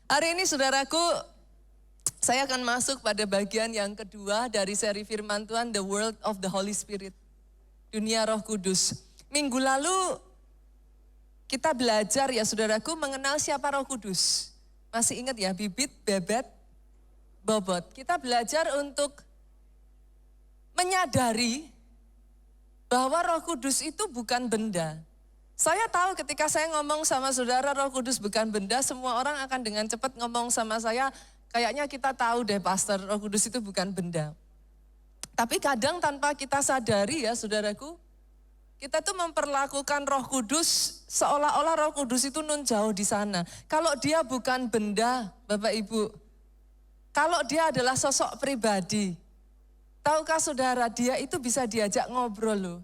Hari ini saudaraku, saya akan masuk pada bagian yang kedua dari seri firman Tuhan, The World of the Holy Spirit. Dunia Roh Kudus. Minggu lalu kita belajar ya saudaraku mengenal siapa Roh Kudus. Masih ingat ya, bibit, bebet, bobot. Kita belajar untuk menyadari bahwa Roh Kudus itu bukan benda. Saya tahu ketika saya ngomong sama saudara Roh Kudus bukan benda, semua orang akan dengan cepat ngomong sama saya, kayaknya kita tahu deh pastor, Roh Kudus itu bukan benda. Tapi kadang tanpa kita sadari ya saudaraku, kita tuh memperlakukan Roh Kudus seolah-olah Roh Kudus itu nun jauh di sana. Kalau dia bukan benda, Bapak Ibu, kalau dia adalah sosok pribadi, tahukah saudara dia itu bisa diajak ngobrol loh.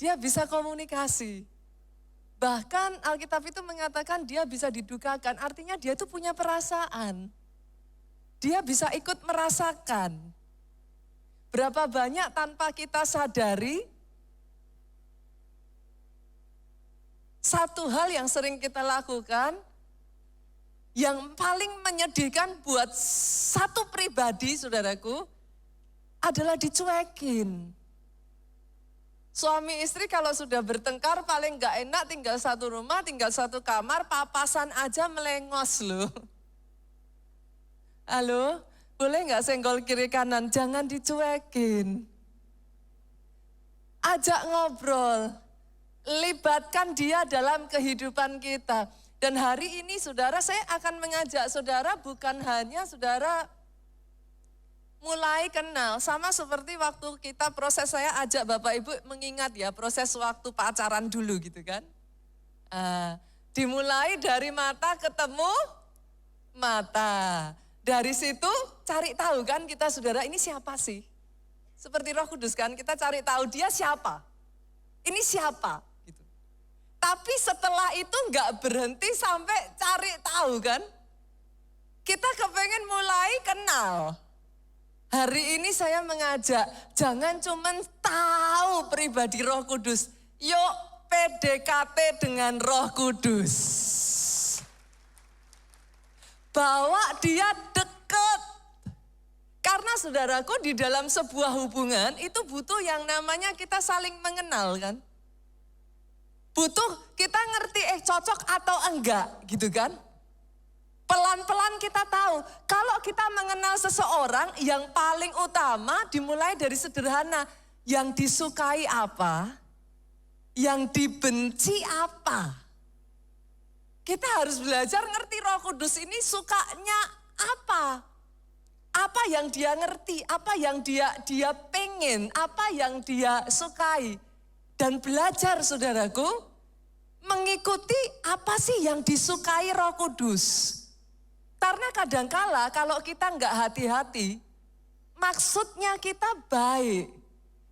Dia bisa komunikasi. Bahkan Alkitab itu mengatakan dia bisa didukakan, artinya dia itu punya perasaan. Dia bisa ikut merasakan. Berapa banyak tanpa kita sadari, satu hal yang sering kita lakukan, yang paling menyedihkan buat satu pribadi saudaraku, adalah dicuekin. Suami istri kalau sudah bertengkar paling gak enak tinggal satu rumah, tinggal satu kamar, papasan aja melengos loh. Halo, boleh gak senggol kiri kanan? Jangan dicuekin. Ajak ngobrol, libatkan dia dalam kehidupan kita. Dan hari ini saudara, saya akan mengajak saudara bukan hanya saudara mulai kenal, sama seperti waktu kita proses saya ajak Bapak Ibu mengingat ya proses waktu pacaran dulu gitu kan. Dimulai dari mata ketemu mata. Dari situ cari tahu kan kita saudara ini siapa sih? Seperti Roh Kudus kan kita cari tahu dia siapa. Ini siapa gitu. Tapi setelah itu nggak berhenti sampai cari tahu kan. Kita kepengen mulai kenal. Hari ini saya mengajak, jangan cuma tahu pribadi Roh Kudus. Yuk PDKT dengan Roh Kudus. Bawa dia dekat. Karena saudaraku di dalam sebuah hubungan itu butuh yang namanya kita saling mengenal kan. Butuh kita ngerti cocok atau enggak gitu kan. Pelan-pelan kita tahu, kalau kita mengenal seseorang yang paling utama dimulai dari sederhana. Yang disukai apa, yang dibenci apa. Kita harus belajar ngerti Roh Kudus ini sukanya apa. Apa yang dia ngerti, apa yang dia pengen, apa yang dia sukai. Dan belajar saudaraku, mengikuti apa sih yang disukai Roh Kudus. Karena kadangkala kalau kita nggak hati-hati, maksudnya kita baik.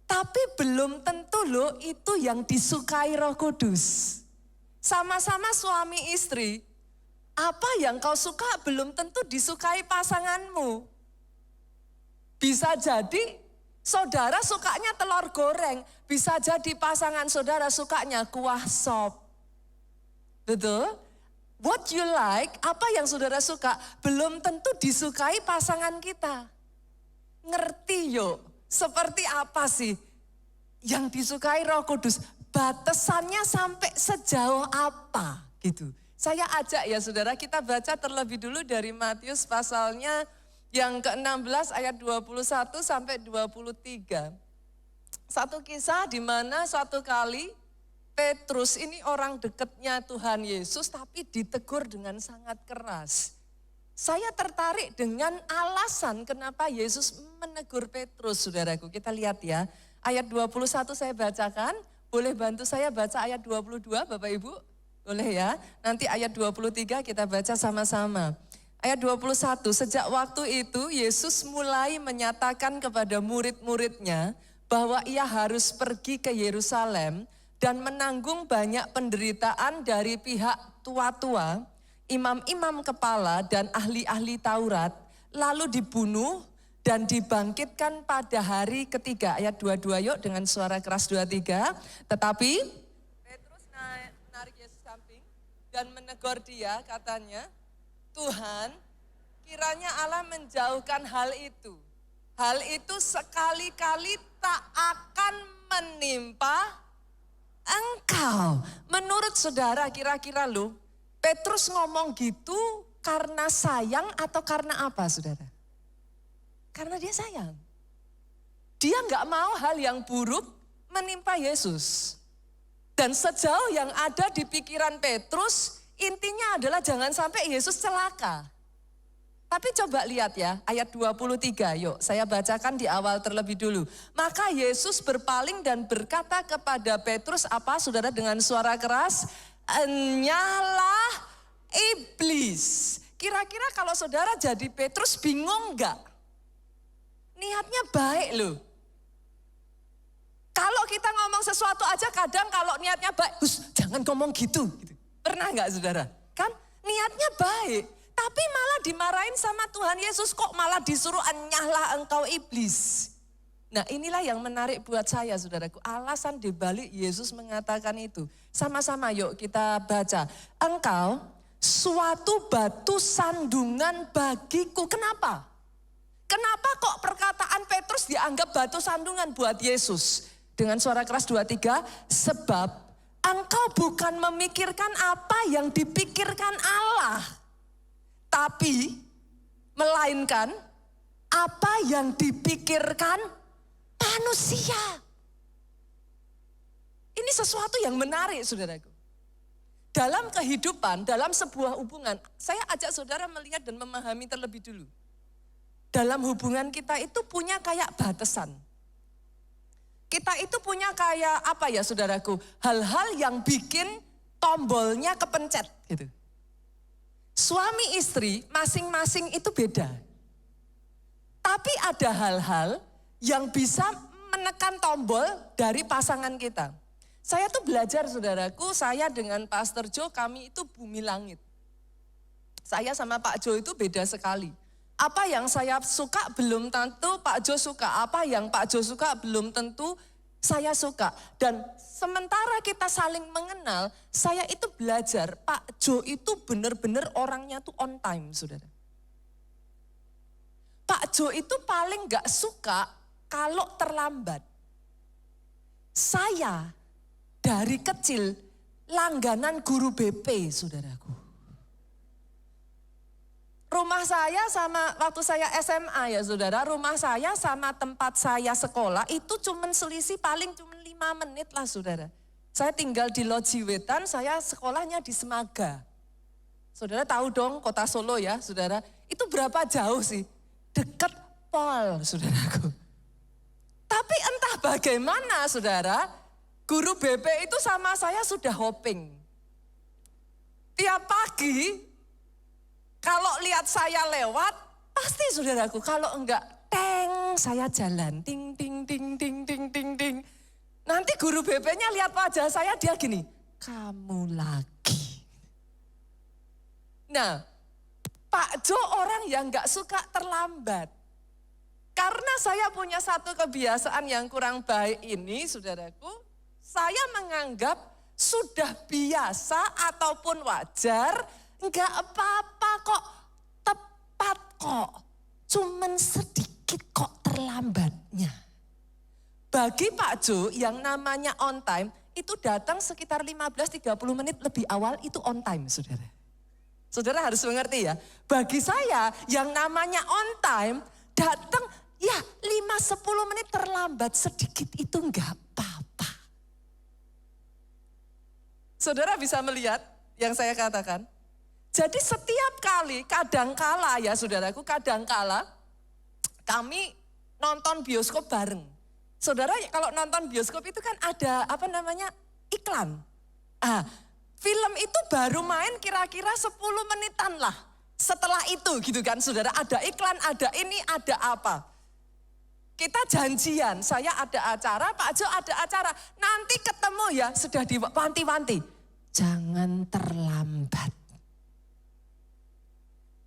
Tapi belum tentu loh itu yang disukai Roh Kudus. Sama-sama suami istri, apa yang kau suka belum tentu disukai pasanganmu. Bisa jadi saudara sukanya telur goreng, bisa jadi pasangan saudara sukanya kuah sop. Betul? What you like, apa yang saudara suka, belum tentu disukai pasangan kita. Ngerti yuk, seperti apa sih yang disukai Roh Kudus? Batasannya sampai sejauh apa gitu. Saya ajak ya saudara, kita baca terlebih dulu dari Matius pasalnya yang ke-16 ayat 21 sampai 23. Satu kisah di mana satu kali Petrus ini orang dekatnya Tuhan Yesus tapi ditegur dengan sangat keras. Saya tertarik dengan alasan kenapa Yesus menegur Petrus saudaraku. Kita lihat ya, ayat 21 saya bacakan. Boleh bantu saya baca ayat 22 Bapak Ibu? Boleh ya, nanti ayat 23 kita baca sama-sama. Ayat 21, sejak waktu itu Yesus mulai menyatakan kepada murid-muridnya bahwa ia harus pergi ke Yerusalem dan menanggung banyak penderitaan dari pihak tua-tua, imam-imam kepala dan ahli-ahli Taurat, lalu dibunuh dan dibangkitkan pada hari ketiga. Ayat 22 yuk dengan suara keras 23. Tetapi Petrus menarik Yesus samping dan menegur dia katanya, Tuhan, kiranya Allah menjauhkan hal itu. Hal itu sekali-kali tak akan menimpa engkau. Menurut saudara kira-kira lu, Petrus ngomong gitu karena sayang atau karena apa saudara? Karena dia sayang. Dia gak mau hal yang buruk menimpa Yesus. Dan sejauh yang ada di pikiran Petrus, intinya adalah jangan sampai Yesus celaka. Tapi coba lihat ya, ayat 23, yuk saya bacakan di awal terlebih dulu. Maka Yesus berpaling dan berkata kepada Petrus, apa saudara dengan suara keras? Enyalah iblis. Kira-kira kalau saudara jadi Petrus bingung enggak? Niatnya baik loh. Kalau kita ngomong sesuatu aja kadang kalau niatnya baik, jangan ngomong gitu. Pernah enggak saudara? Kan niatnya baik. Tapi malah dimarahin sama Tuhan Yesus, kok malah disuruh enyahlah engkau iblis. Nah inilah yang menarik buat saya saudaraku. Alasan dibalik Yesus mengatakan itu. Sama-sama yuk kita baca. Engkau suatu batu sandungan bagiku. Kenapa? Kenapa kok perkataan Petrus dianggap batu sandungan buat Yesus? Dengan suara keras 23, sebab engkau bukan memikirkan apa yang dipikirkan Allah. Tapi melainkan apa yang dipikirkan manusia. Ini sesuatu yang menarik saudaraku. Dalam kehidupan, dalam sebuah hubungan, saya ajak saudara melihat dan memahami terlebih dulu. Dalam hubungan kita itu punya kayak batasan. Kita itu punya kayak apa ya saudaraku, hal-hal yang bikin tombolnya kepencet gitu. Suami istri masing-masing itu beda. Tapi ada hal-hal yang bisa menekan tombol dari pasangan kita. Saya tuh belajar saudaraku, saya dengan Pastor Jo kami itu bumi langit. Saya sama Pak Jo itu beda sekali. Apa yang saya suka belum tentu Pak Jo suka. Apa yang Pak Jo suka belum tentu saya suka. Dan sementara kita saling mengenal, saya itu belajar Pak Jo itu benar-benar orangnya tuh on time saudara. Pak Jo itu paling gak suka kalau terlambat. Saya dari kecil langganan guru BP saudaraku. Rumah saya sama waktu saya SMA ya saudara, rumah saya sama tempat saya sekolah itu cuman selisih paling cuman 5 menit lah saudara. Saya tinggal di Loji Wetan, saya sekolahnya di Semaga. Saudara tahu dong kota Solo ya saudara, itu berapa jauh sih? Dekat Pol saudaraku. Tapi entah bagaimana saudara, guru BP itu sama saya sudah hopping. Tiap pagi kalau lihat saya lewat, pasti saudaraku, kalau enggak, saya jalan, ting, ting, ting, ting, ting, ting, ting. Nanti guru BP-nya lihat wajah saya, dia gini, kamu lagi. Nah, Pak Jo orang yang enggak suka terlambat. Karena saya punya satu kebiasaan yang kurang baik ini, saudaraku, saya menganggap sudah biasa ataupun wajar, enggak apa-apa kok, tepat kok, cuman sedikit kok terlambatnya. Bagi Pak Jo yang namanya on time, itu datang sekitar 15-30 menit lebih awal itu on time saudara. Saudara harus mengerti ya, bagi saya yang namanya on time, datang ya 5-10 menit terlambat sedikit itu enggak apa-apa. Saudara bisa melihat yang saya katakan? Jadi setiap kali, kadangkala ya saudaraku, kadangkala kami nonton bioskop bareng. Saudara kalau nonton bioskop itu kan ada apa namanya iklan. Film itu baru main kira-kira 10 menitan lah. Setelah itu gitu kan saudara, ada iklan, ada ini, ada apa. Kita janjian, saya ada acara, Pak Jo ada acara. Nanti ketemu ya, sudah diwanti-wanti. Jangan terlambat.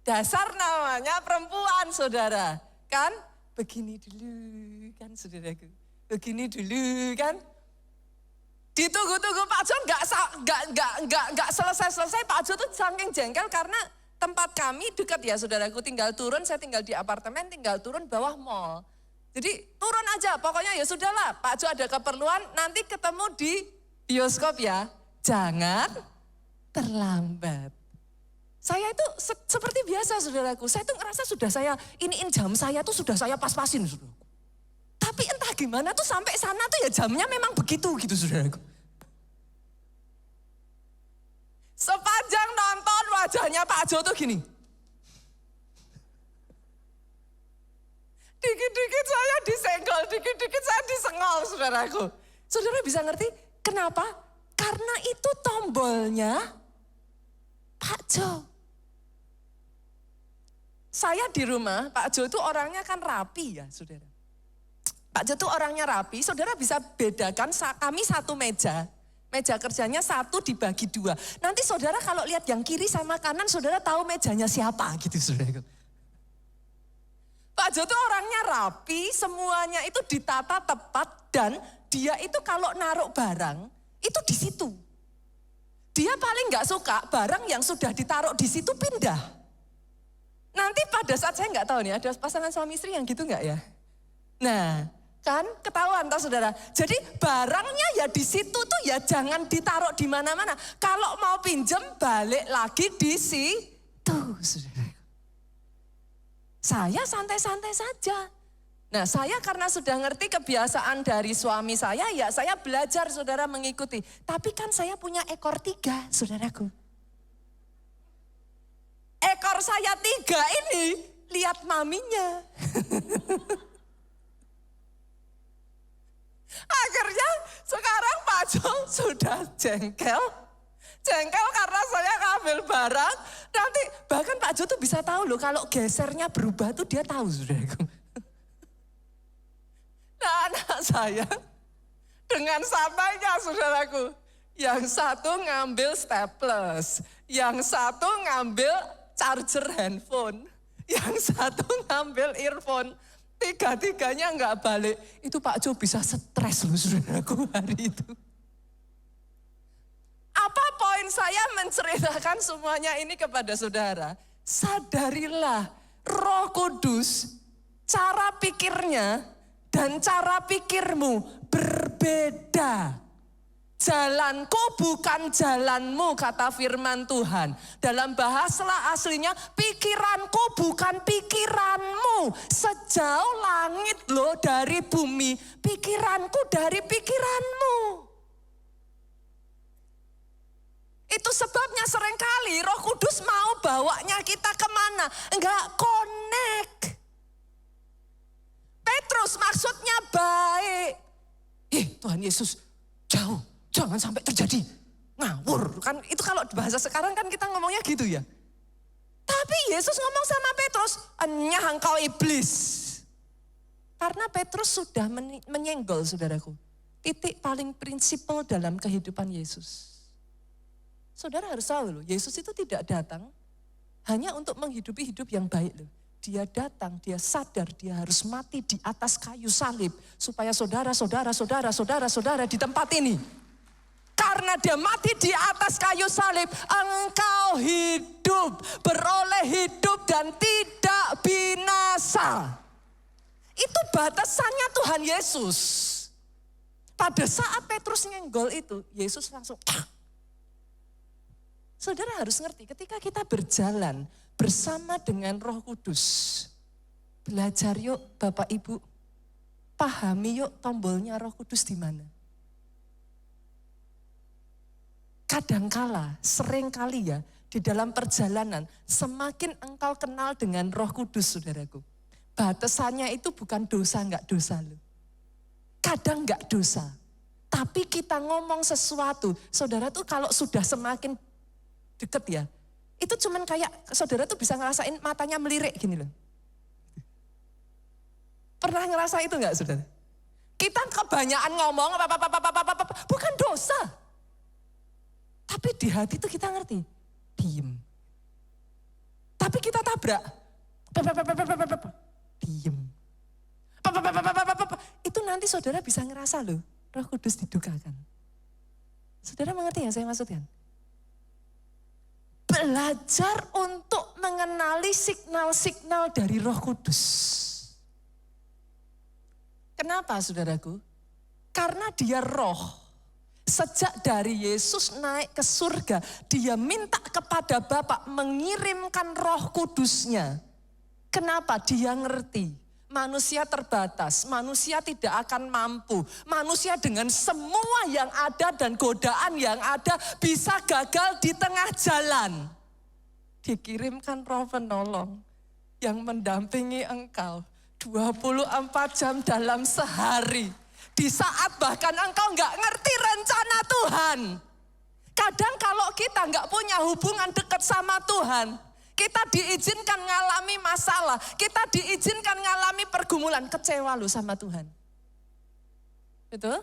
Dasar namanya perempuan saudara, kan begini dulu kan saudaraku, begini dulu kan. Ditunggu-tunggu Pak Jo nggak selesai-selesai, Pak Jo tuh saking jengkel karena tempat kami dekat ya saudaraku, tinggal turun, saya tinggal di apartemen, tinggal turun bawah mall. Jadi turun aja, pokoknya ya sudahlah, Pak Jo ada keperluan, nanti ketemu di bioskop ya. Jangan terlambat. Saya itu seperti biasa saudaraku, saya tuh ngerasa sudah saya iniin jam saya tuh sudah saya pas-pasin saudaraku. Tapi entah gimana tuh sampai sana tuh ya jamnya memang begitu gitu saudaraku. Sepanjang nonton wajahnya Pak Jo tuh gini. Dikit-dikit saya disenggol, dikit-dikit saya disengol saudaraku. Saudara bisa ngerti kenapa? Karena itu tombolnya Pak Jo. Saya di rumah, Pak Jo itu orangnya kan rapi ya saudara. Pak Jo itu orangnya rapi, saudara bisa bedakan kami satu meja. Meja kerjanya satu dibagi dua. Nanti saudara kalau lihat yang kiri sama kanan, saudara tahu mejanya siapa gitu saudara. Pak Jo itu orangnya rapi, semuanya itu ditata tepat dan dia itu kalau naruh barang itu di situ. Dia paling nggak suka barang yang sudah ditaruh di situ pindah. Nanti pada saat saya nggak tahu nih ada pasangan suami istri yang gitu nggak ya? Nah. Kan ketahuan toh saudara. Jadi barangnya ya di situ tuh ya jangan ditaruh di mana-mana. Kalau mau pinjem balik lagi di situ saudara. Saya santai-santai saja. Nah saya karena sudah ngerti kebiasaan dari suami saya, ya saya belajar saudara mengikuti. Tapi kan saya punya ekor 3 saudaraku. Ekor saya 3 ini lihat maminya. Akhirnya sekarang Pak Jo sudah jengkel. Jengkel karena saya ngambil barang. Nanti bahkan Pak Jo tuh bisa tahu loh kalau gesernya berubah tuh dia tahu saudaraku. Nah anak saya dengan santainya saudaraku. Yang satu ngambil staples. Yang satu ngambil charger handphone. Yang satu ngambil earphone. 3-tiganya nggak balik, itu Pak Jo bisa stres loh saudaraku hari itu. Apa poin saya menceritakan semuanya ini kepada saudara? Sadarilah Roh Kudus, cara pikirnya dan cara pikirmu berbeda. Jalanku bukan jalanmu kata firman Tuhan. Dalam bahasa aslinya pikiranku bukan pikiranmu. Sejauh langit loh dari bumi, pikiranku dari pikiranmu. Itu sebabnya seringkali Roh Kudus mau bawanya kita kemana? Enggak connect. Petrus maksudnya baik. Tuhan Yesus jauh. Jangan sampai terjadi ngawur. Kan itu kalau bahasa sekarang kan kita ngomongnya gitu ya. Tapi Yesus ngomong sama Petrus, "Enyah engkau iblis." Karena Petrus sudah menyenggol saudaraku. Titik paling prinsipal dalam kehidupan Yesus. Saudara harus tahu loh, Yesus itu tidak datang hanya untuk menghidupi hidup yang baik loh. Dia datang, dia sadar dia harus mati di atas kayu salib. Supaya saudara di tempat ini. Karena dia mati di atas kayu salib, engkau hidup, beroleh hidup dan tidak binasa. Itu batasannya Tuhan Yesus. Pada saat Petrus nyenggol itu, Yesus langsung. Saudara harus ngerti, ketika kita berjalan bersama dengan Roh Kudus, belajar yuk Bapak Ibu, pahami yuk tombolnya Roh Kudus di mana. Kadangkala, seringkali ya, di dalam perjalanan, semakin engkau kenal dengan Roh Kudus, saudaraku. Batasannya itu bukan dosa, enggak dosa loh. Kadang enggak dosa. Tapi kita ngomong sesuatu, saudara tuh kalau sudah semakin deket ya, itu cuman kayak, saudara tuh bisa ngerasain matanya melirik gini loh. Pernah ngerasa itu enggak, saudara? Kita kebanyakan ngomong, bukan dosa. Tapi di hati itu kita ngerti, diem. Tapi kita tabrak, diem. Itu nanti saudara bisa ngerasa loh, Roh Kudus didukakan. Saudara mengerti yang saya maksudkan? Belajar untuk mengenali signal-signal dari Roh Kudus. Kenapa saudaraku? Karena dia roh. Sejak dari Yesus naik ke surga, dia minta kepada Bapa mengirimkan Roh Kudusnya. Kenapa? Dia ngerti manusia terbatas, manusia tidak akan mampu. Manusia dengan semua yang ada dan godaan yang ada bisa gagal di tengah jalan. Dikirimkan Roh penolong yang mendampingi engkau 24 jam dalam sehari. Di saat bahkan engkau nggak ngerti rencana Tuhan. Kadang kalau kita nggak punya hubungan dekat sama Tuhan, kita diizinkan ngalami masalah, kita diizinkan ngalami pergumulan, kecewa loh sama Tuhan. Betul?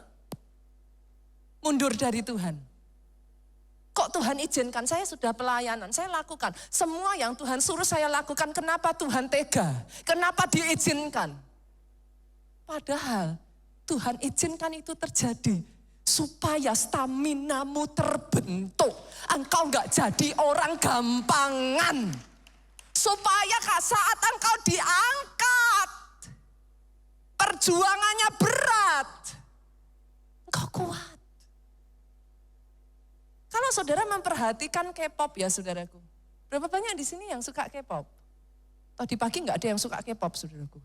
Mundur dari Tuhan. Kok Tuhan izinkan? Saya sudah pelayanan, saya lakukan. Semua yang Tuhan suruh saya lakukan, kenapa Tuhan tega? Kenapa diizinkan? Padahal Tuhan izinkan itu terjadi supaya staminamu terbentuk. Engkau enggak jadi orang gampangan. Supaya saat engkau diangkat, perjuangannya berat, engkau kuat. Kalau saudara memperhatikan K-pop ya saudaraku. Berapa banyak di sini yang suka K-pop? Tadi pagi enggak ada yang suka K-pop saudaraku.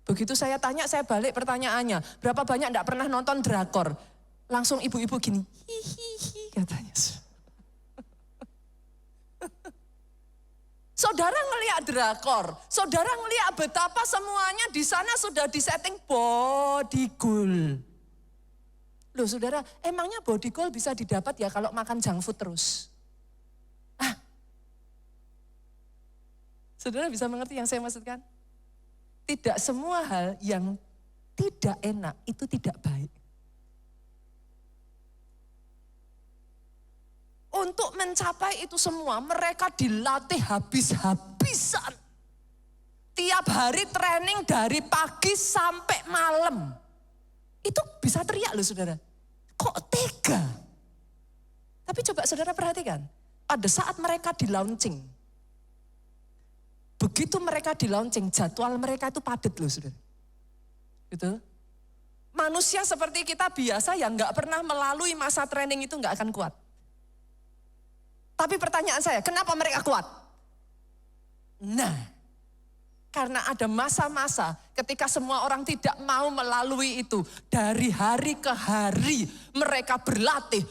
Begitu saya tanya, saya balik pertanyaannya. Berapa banyak enggak pernah nonton drakor? Langsung ibu-ibu gini, hihihi katanya. Saudara ngelihat drakor, saudara ngelihat betapa semuanya di sana sudah disetting body goal. Loh saudara, emangnya body goal bisa didapat ya kalau makan junk food terus? Saudara bisa mengerti yang saya maksudkan? Tidak semua hal yang tidak enak itu tidak baik. Untuk mencapai itu semua mereka dilatih habis-habisan. Tiap hari training dari pagi sampai malam. Itu bisa teriak loh saudara. Kok tega? Tapi coba saudara perhatikan. Pada saat mereka di launching. Begitu mereka di launching, jadwal mereka itu padat loh saudara. Gitu. Manusia seperti kita biasa yang gak pernah melalui masa training itu gak akan kuat. Tapi pertanyaan saya, kenapa mereka kuat? Nah, karena ada masa-masa ketika semua orang tidak mau melalui itu. Dari hari ke hari mereka berlatih.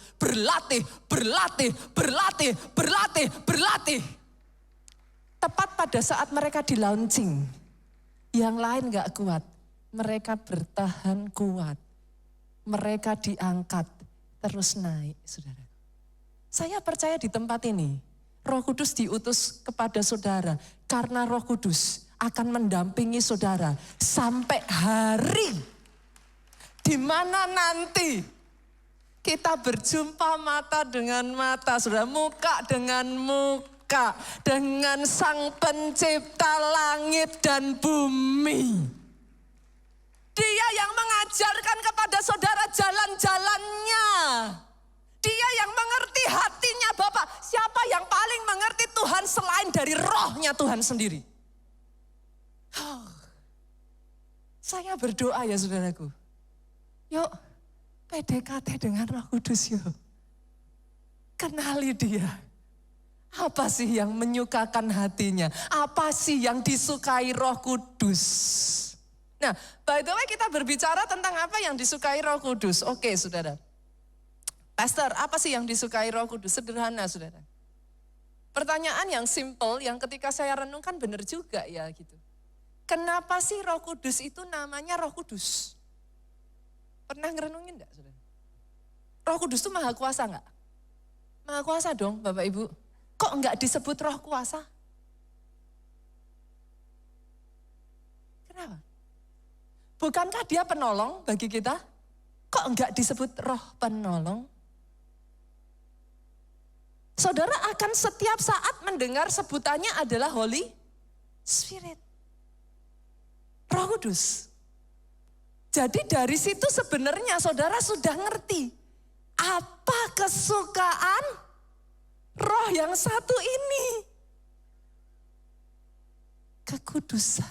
Tepat pada saat mereka di launching, yang lain gak kuat, mereka bertahan kuat, mereka diangkat, terus naik saudara. Saya percaya di tempat ini, Roh Kudus diutus kepada saudara, karena Roh Kudus akan mendampingi saudara sampai hari di mana nanti kita berjumpa mata dengan mata, saudara, muka dengan muka. Dengan Sang Pencipta langit dan bumi. Dia yang mengajarkan kepada saudara jalan-jalannya. Dia yang mengerti hatinya Bapak. Siapa yang paling mengerti Tuhan selain dari rohnya Tuhan sendiri? Saya berdoa ya saudaraku. Yuk PDKT dengan Roh Kudus yuk. Kenali dia. Apa sih yang menyukakan hatinya? Apa sih yang disukai Roh Kudus? Nah, by the way kita berbicara tentang apa yang disukai Roh Kudus. Oke, saudara. Pastor, apa sih yang disukai Roh Kudus? Sederhana, saudara. Pertanyaan yang simple, yang ketika saya renungkan benar juga ya gitu. Kenapa sih Roh Kudus itu namanya Roh Kudus? Pernah ngerenungin enggak, saudara? Roh Kudus itu maha kuasa enggak? Maha kuasa dong, Bapak Ibu. Kok enggak disebut roh kuasa? Kenapa? Bukankah dia penolong bagi kita? Kok enggak disebut roh penolong? Saudara akan setiap saat mendengar sebutannya adalah Holy Spirit. Roh Kudus. Jadi dari situ sebenarnya saudara sudah ngerti apa kesukaan roh yang satu ini. kekudusan.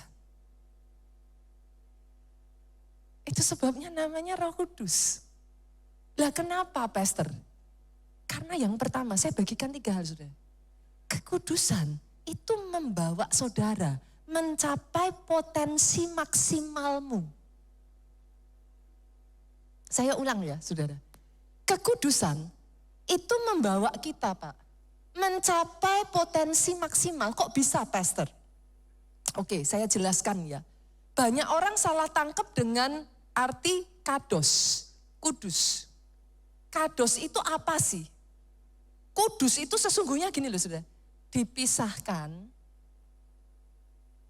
Itu sebabnya namanya Roh Kudus. Lah kenapa, Pastor? Karena yang pertama, saya bagikan 3 hal, saudara. Kekudusan itu membawa saudara mencapai potensi maksimalmu. Saya ulang ya, saudara. Kekudusan itu membawa kita, Pak, mencapai potensi maksimal. Kok bisa, Pastor? Oke, saya jelaskan ya. Banyak orang salah tangkap dengan arti kados, kudus. Kados itu apa sih? Kudus itu sesungguhnya gini loh, saudara. Dipisahkan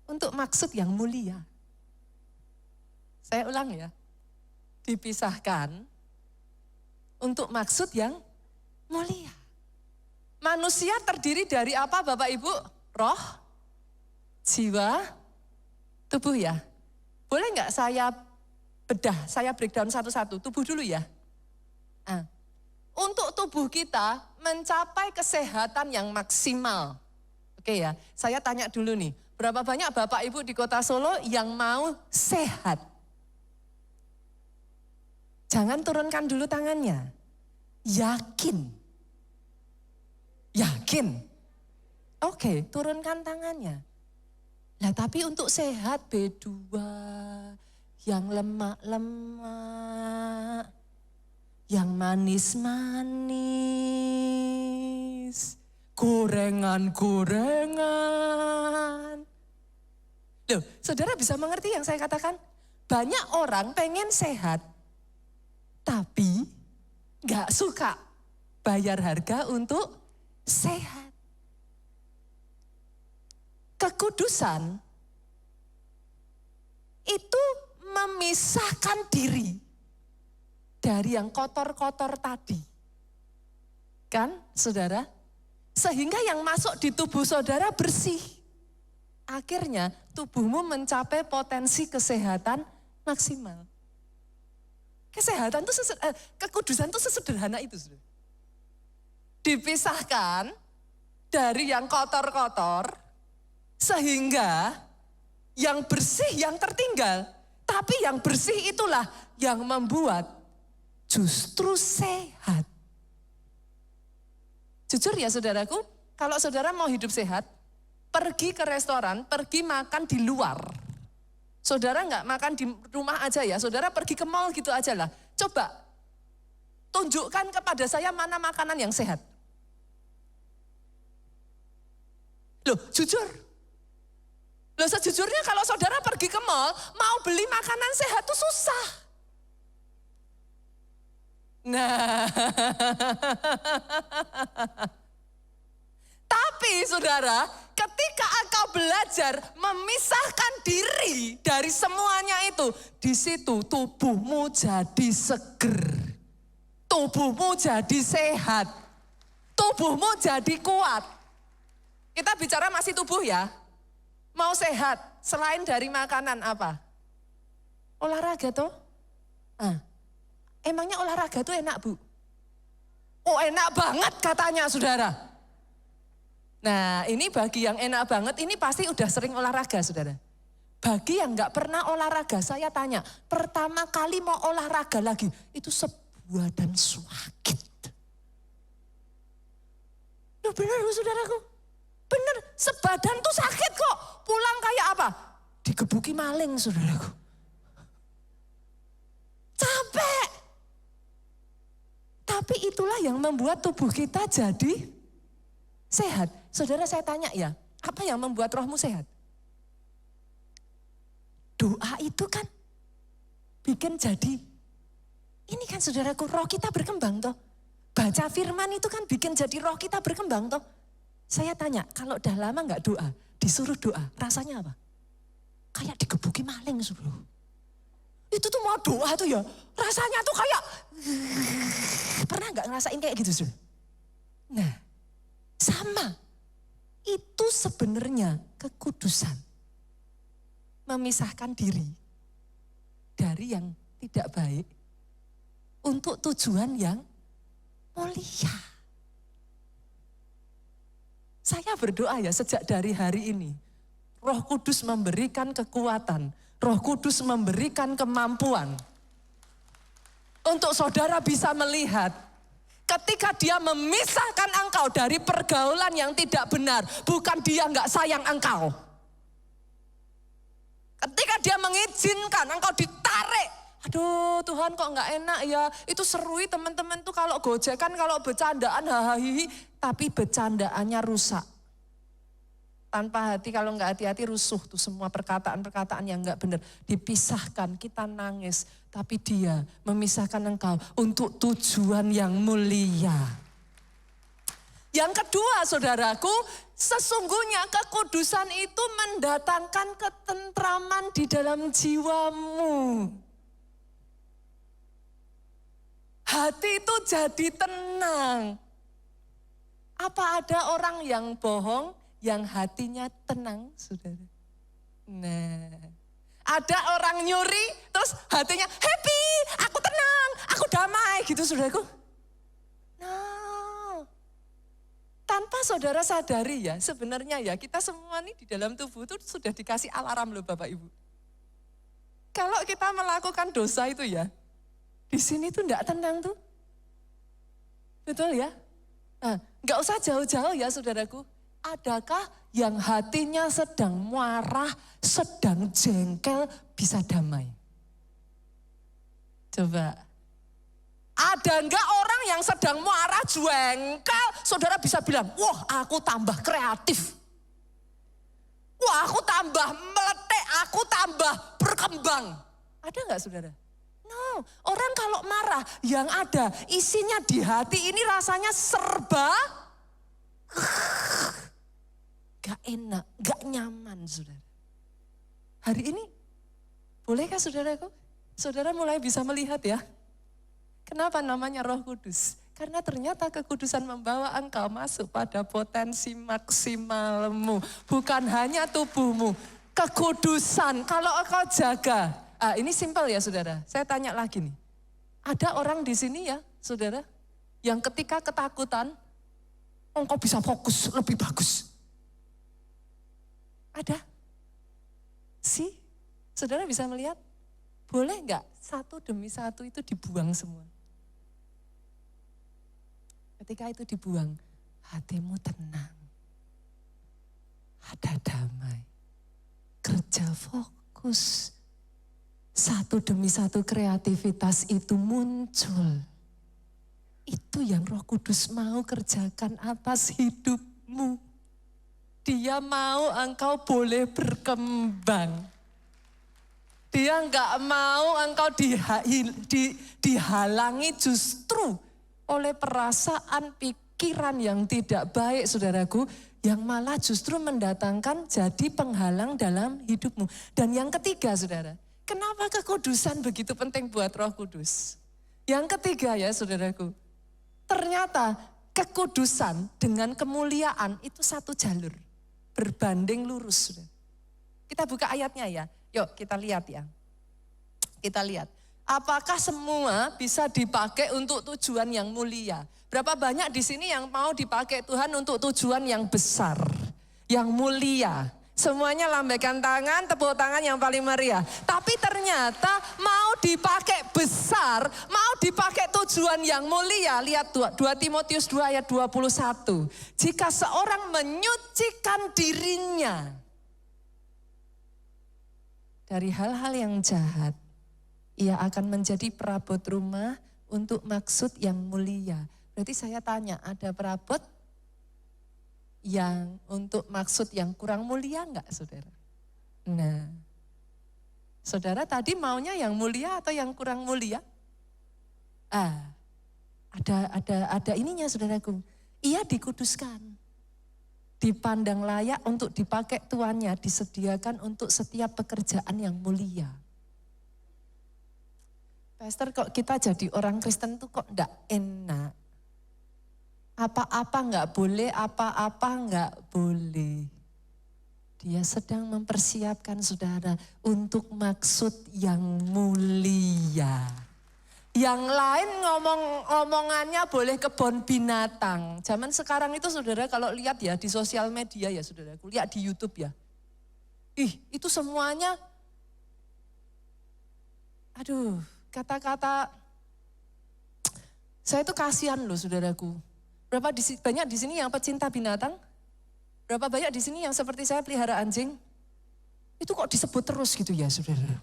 untuk maksud yang mulia. Saya ulang ya. Dipisahkan untuk maksud yang mulia. Manusia terdiri dari apa, Bapak Ibu? Roh, jiwa, tubuh ya. Boleh nggak saya bedah, saya breakdown satu-satu. Tubuh dulu ya. Nah, untuk tubuh kita mencapai kesehatan yang maksimal. Oke ya, saya tanya dulu nih. Berapa banyak Bapak Ibu di Kota Solo yang mau sehat? Jangan turunkan dulu tangannya. Yakin? Yakin? Oke, turunkan tangannya. Lah tapi untuk sehat B2, yang lemak-lemak, yang manis-manis, gorengan-gorengan. Loh, saudara bisa mengerti yang saya katakan? Banyak orang pengen sehat, tapi gak suka bayar harga untuk sehat. Kekudusan itu memisahkan diri dari yang kotor-kotor tadi. Kan, saudara? Sehingga yang masuk di tubuh saudara bersih. Akhirnya tubuhmu mencapai potensi kesehatan maksimal. Kesehatan itu, kekudusan itu sesederhana itu. Saudara. Dipisahkan dari yang kotor-kotor, sehingga yang bersih yang tertinggal. Tapi yang bersih itulah yang membuat justru sehat. Jujur ya saudaraku, kalau saudara mau hidup sehat, pergi ke restoran, pergi makan di luar. Saudara nggak makan di rumah aja ya, saudara pergi ke mall gitu aja lah. Coba tunjukkan kepada saya mana makanan yang sehat. Loh jujur. Loh sejujurnya kalau saudara pergi ke mall, mau beli makanan sehat tuh susah. Nah, tapi saudara, ketika engkau belajar memisahkan diri dari semuanya itu, di situ tubuhmu jadi seger, tubuhmu jadi sehat, tubuhmu jadi kuat. Kita bicara masih tubuh ya. Mau sehat, selain dari makanan apa? Olahraga toh? Emangnya olahraga tuh enak, Bu? Oh enak banget katanya saudara. Nah ini bagi yang enak banget, ini pasti udah sering olahraga saudara. Bagi yang gak pernah olahraga, saya tanya, pertama kali mau olahraga lagi, itu sebuah dan sakit. Loh benar loh saudaraku. Bener, sebadan tuh sakit kok. Pulang kayak apa? Digebuki maling, saudaraku. Capek. Tapi itulah yang membuat tubuh kita jadi sehat. Saudara saya tanya ya, apa yang membuat rohmu sehat? Doa itu kan bikin jadi. Ini kan saudaraku, roh kita berkembang toh. Baca firman itu kan bikin jadi roh kita berkembang toh. Saya tanya, kalau udah lama gak doa, disuruh doa, rasanya apa? Kayak digebuki maling, saudara. Itu tuh mau doa tuh ya, rasanya tuh kayak, pernah gak ngerasain kayak gitu, saudara? Nah, sama. Itu sebenarnya kekudusan. Memisahkan diri dari yang tidak baik untuk tujuan yang mulia. Saya berdoa ya sejak dari hari ini, Roh Kudus memberikan kekuatan. Roh Kudus memberikan kemampuan. Untuk saudara bisa melihat, ketika dia memisahkan engkau dari pergaulan yang tidak benar, bukan dia nggak sayang engkau. Ketika dia mengizinkan engkau ditarik, aduh Tuhan kok nggak enak ya, itu serui teman-teman tuh kalau gojekan, kalau bercandaan hahaha, tapi bercandaannya rusak. Tanpa hati, kalau nggak hati-hati rusuh tuh semua perkataan-perkataan yang nggak benar. Dipisahkan, kita nangis. Tapi dia memisahkan engkau untuk tujuan yang mulia. Yang kedua saudaraku, sesungguhnya kekudusan itu mendatangkan ketentraman di dalam jiwamu. Hati itu jadi tenang. Apa ada orang yang bohong? Yang hatinya tenang, saudara. Nah, ada orang nyuri, terus hatinya happy, aku tenang, aku damai, gitu saudaraku. No. Tanpa saudara sadari ya, sebenarnya ya kita semua nih di dalam tubuh itu sudah dikasih alarm loh Bapak Ibu. Kalau kita melakukan dosa itu ya, di sini tuh enggak tenang tuh. Betul ya? Nah, enggak usah jauh-jauh ya saudaraku. Adakah yang hatinya sedang marah, sedang jengkel, bisa damai? Coba. Ada enggak orang yang sedang marah, jengkel, saudara bisa bilang, wah aku tambah kreatif. Wah aku tambah meletek, aku tambah berkembang. Ada enggak saudara? No, orang kalau marah yang ada isinya di hati ini rasanya serba gak enak, gak nyaman saudara. Hari ini, bolehkah saudaraku? Saudara mulai bisa melihat ya. Kenapa namanya Roh Kudus? Karena ternyata kekudusan membawa engkau masuk pada potensi maksimalmu. Bukan hanya tubuhmu. Kekudusan, kalau engkau jaga. Ini simpel ya saudara, saya tanya lagi nih. Ada orang di sini ya saudara, yang ketika ketakutan, engkau bisa fokus lebih bagus. Ada? Saudara bisa melihat? Boleh enggak satu demi satu itu dibuang semua? Ketika itu dibuang, hatimu tenang. Ada damai. Kerja fokus. Satu demi satu kreativitas itu muncul. Itu yang Roh Kudus mau kerjakan atas hidupmu. Dia mau engkau boleh berkembang. Dia enggak mau engkau dihalangi justru oleh perasaan pikiran yang tidak baik saudaraku. Yang malah justru mendatangkan jadi penghalang dalam hidupmu. Dan yang ketiga saudara, kenapa kekudusan begitu penting buat Roh Kudus? Yang ketiga ya saudaraku, ternyata kekudusan dengan kemuliaan itu satu jalur. Berbanding lurus. Kita buka ayatnya ya. Yuk kita lihat ya. Kita lihat. Apakah semua bisa dipakai untuk tujuan yang mulia? Berapa banyak di sini yang mau dipakai Tuhan untuk tujuan yang besar, yang mulia? Semuanya lambaikan tangan, tepuk tangan yang paling meriah. Tapi ternyata mau dipakai besar, mau dipakai tujuan yang mulia. Lihat 2 Timotius 2 ayat 21. Jika seorang menyucikan dirinya dari hal-hal yang jahat, ia akan menjadi perabot rumah untuk maksud yang mulia. Berarti saya tanya, ada perabot yang untuk maksud yang kurang mulia enggak saudara? Nah, saudara tadi maunya yang mulia atau yang kurang mulia? Ada ininya saudaraku. Ia dikuduskan, dipandang layak untuk dipakai tuannya, disediakan untuk setiap pekerjaan yang mulia. Pastor kok kita jadi orang Kristen tuh kok enggak enak? Apa-apa enggak boleh, apa-apa enggak boleh. Dia sedang mempersiapkan saudara untuk maksud yang mulia. Yang lain omongannya boleh kebun binatang. Zaman sekarang itu saudara kalau lihat ya di sosial media ya saudara, lihat di YouTube ya. Itu semuanya, aduh, kata-kata, saya itu kasihan loh saudaraku. Banyak di sini yang pecinta binatang? Berapa banyak di sini yang seperti saya pelihara anjing? Itu kok disebut terus gitu ya saudara?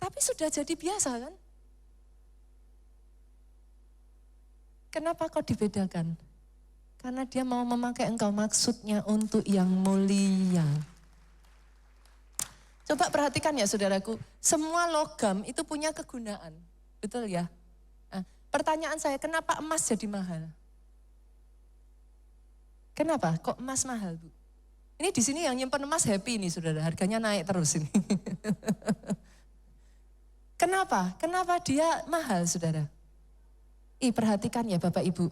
Tapi sudah jadi biasa kan? Kenapa kok dibedakan? Karena dia mau memakai engkau maksudnya untuk yang mulia. Coba perhatikan ya saudaraku, semua logam itu punya kegunaan. Betul ya? Nah, pertanyaan saya, kenapa emas jadi mahal? Kenapa? Kok emas mahal, Bu? Ini di sini yang nyimpen emas happy nih saudara, harganya naik terus ini. Kenapa? Kenapa dia mahal saudara? Perhatikan ya Bapak Ibu.